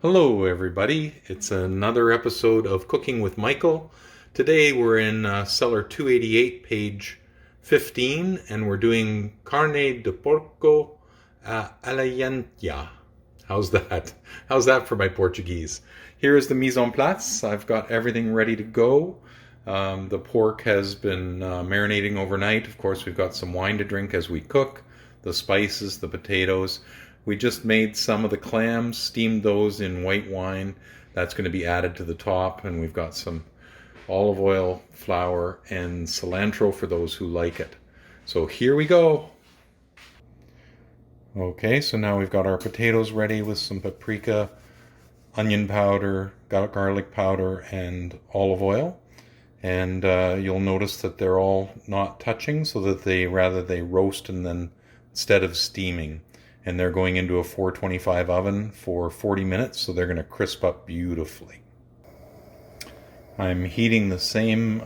Hello everybody, it's another episode of Cooking with Michael. Today we're in cellar 288, page 15, and we're doing carne de porco Alentejo. How's that? How's that for my Portuguese? Here's the mise en place. I've got everything ready to go. The pork has been marinating overnight. Of course, we've got some wine to drink as we cook, the spices, the potatoes. We just made some of the clams, steamed those in white wine. That's going to be added to the top, and we've got some olive oil, flour, and cilantro for those who like it. So here we go. Okay, so now we've got our potatoes ready with some paprika, onion powder, garlic powder, and olive oil. And you'll notice that they're all not touching, so that they roast and then instead of steaming. And they're going into a 425 oven for 40 minutes, so they're going to crisp up beautifully. I'm heating the same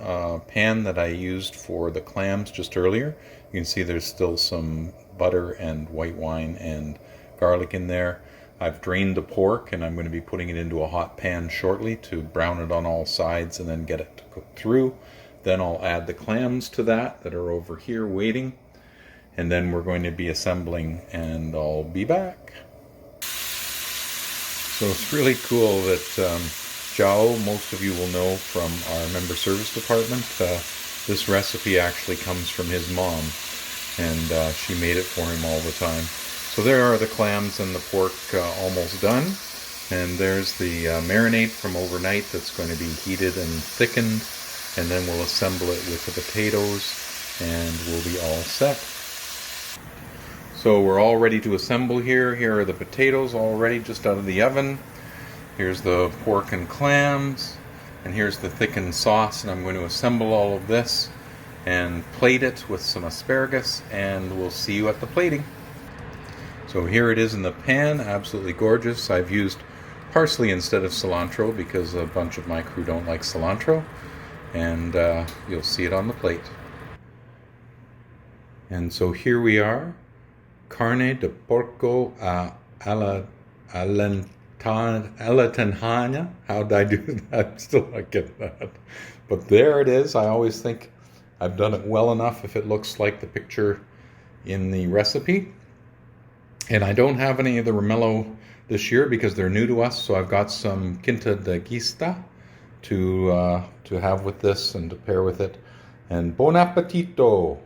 pan that I used for the clams just earlier. You can see there's still some butter and white wine and garlic in there. I've drained the pork, and I'm going to be putting it into a hot pan shortly to brown it on all sides and then get it to cook through. Then I'll add the clams to that are over here waiting. And then we're going to be assembling, and I'll be back. So it's really cool that João, most of you will know from our member service department, this recipe actually comes from his mom, and she made it for him all the time. So there are the clams and the pork almost done, and there's the marinade from overnight that's going to be heated and thickened, and then we'll assemble it with the potatoes, and we'll be all set. So we're all ready to assemble here. Here are the potatoes all ready, just out of the oven. Here's the pork and clams, and here's the thickened sauce, and I'm going to assemble all of this and plate it with some asparagus, and we'll see you at the plating. So here it is in the pan, absolutely gorgeous. I've used parsley instead of cilantro because a bunch of my crew don't like cilantro, and you'll see it on the plate. And so here we are. Carne de porco Alentejanana. How did I do that? I'm still not getting that. But there it is. I always think I've done it well enough if it looks like the picture in the recipe. And I don't have any of the Romello this year because they're new to us. So I've got some Quinta de Gista to have with this and to pair with it. And bon appetito!